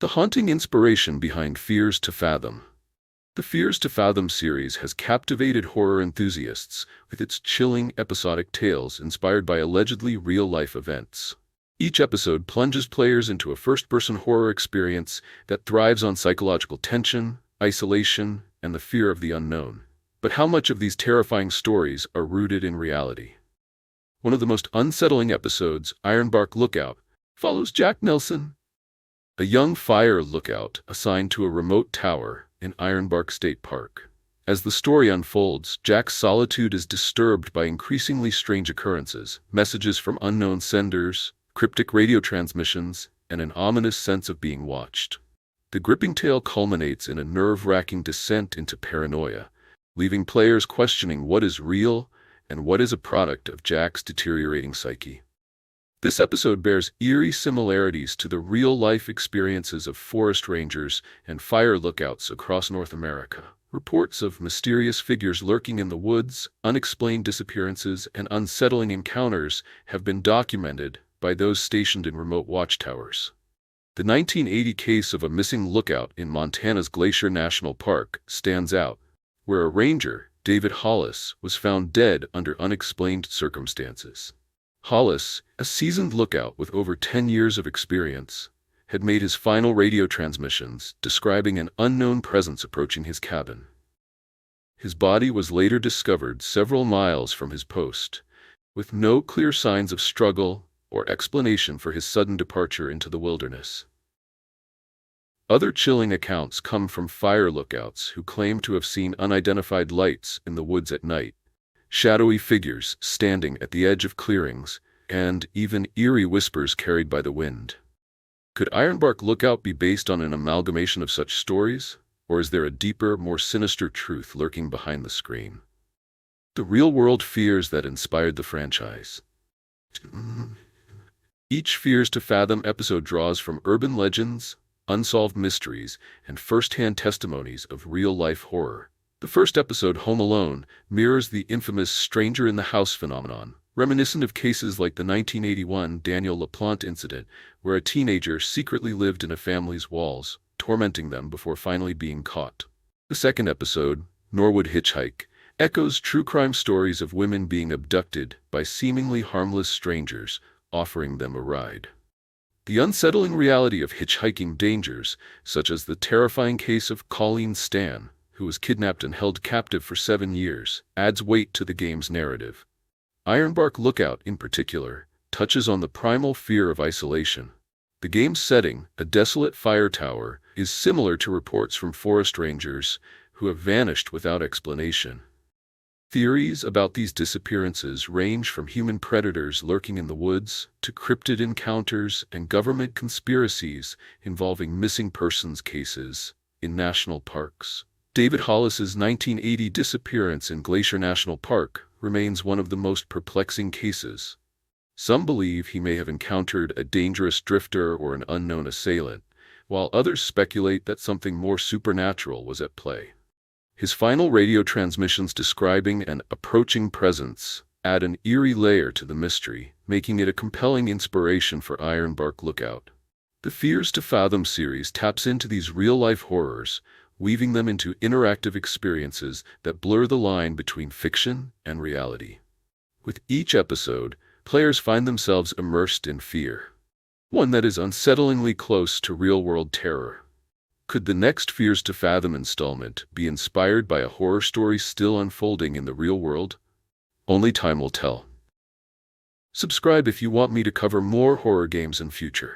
The haunting inspiration behind Fears to Fathom. The Fears to Fathom series has captivated horror enthusiasts with its chilling episodic tales inspired by allegedly real-life events. Each episode plunges players into a first-person horror experience that thrives on psychological tension, isolation, and the fear of the unknown. But how much of these terrifying stories are rooted in reality? One of the most unsettling episodes, Ironbark Lookout, follows Jack Nelson, a young fire lookout assigned to a remote tower in Ironbark State Park. As the story unfolds, Jack's solitude is disturbed by increasingly strange occurrences, messages from unknown senders, cryptic radio transmissions, and an ominous sense of being watched. The gripping tale culminates in a nerve-wracking descent into paranoia, leaving players questioning what is real and what is a product of Jack's deteriorating psyche. This episode bears eerie similarities to the real-life experiences of forest rangers and fire lookouts across North America. Reports of mysterious figures lurking in the woods, unexplained disappearances, and unsettling encounters have been documented by those stationed in remote watchtowers. The 1980 case of a missing lookout in Montana's Glacier National Park stands out, where a ranger, David Hollis, was found dead under unexplained circumstances. Hollis, a seasoned lookout with over 10 years of experience, had made his final radio transmissions describing an unknown presence approaching his cabin. His body was later discovered several miles from his post, with no clear signs of struggle or explanation for his sudden departure into the wilderness. Other chilling accounts come from fire lookouts who claim to have seen unidentified lights in the woods at night, shadowy figures standing at the edge of clearings, and even eerie whispers carried by the wind. Could Ironbark Lookout be based on an amalgamation of such stories, or is there a deeper, more sinister truth lurking behind the screen? The real-world fears that inspired the franchise. Each Fears to Fathom episode draws from urban legends, unsolved mysteries, and first-hand testimonies of real-life horror. The first episode, Home Alone, mirrors the infamous stranger in the house phenomenon, reminiscent of cases like the 1981 Daniel LaPlante incident, where a teenager secretly lived in a family's walls, tormenting them before finally being caught. The second episode, Norwood Hitchhike, echoes true crime stories of women being abducted by seemingly harmless strangers, offering them a ride. The unsettling reality of hitchhiking dangers, such as the terrifying case of Colleen Stan, who was kidnapped and held captive for 7 years, adds weight to the game's narrative. Ironbark Lookout, in particular, touches on the primal fear of isolation. The game's setting, a desolate fire tower, is similar to reports from forest rangers who have vanished without explanation. Theories about these disappearances range from human predators lurking in the woods to cryptid encounters and government conspiracies involving missing persons cases in national parks. David Hollis's 1980 disappearance in Glacier National Park remains one of the most perplexing cases. Some believe he may have encountered a dangerous drifter or an unknown assailant, while others speculate that something more supernatural was at play. His final radio transmissions describing an approaching presence add an eerie layer to the mystery, making it a compelling inspiration for Ironbark Lookout. The Fears to Fathom series taps into these real-life horrors, weaving them into interactive experiences that blur the line between fiction and reality. With each episode, players find themselves immersed in fear, one that is unsettlingly close to real-world terror. Could the next Fears to Fathom installment be inspired by a horror story still unfolding in the real world? Only time will tell. Subscribe if you want me to cover more horror games in future.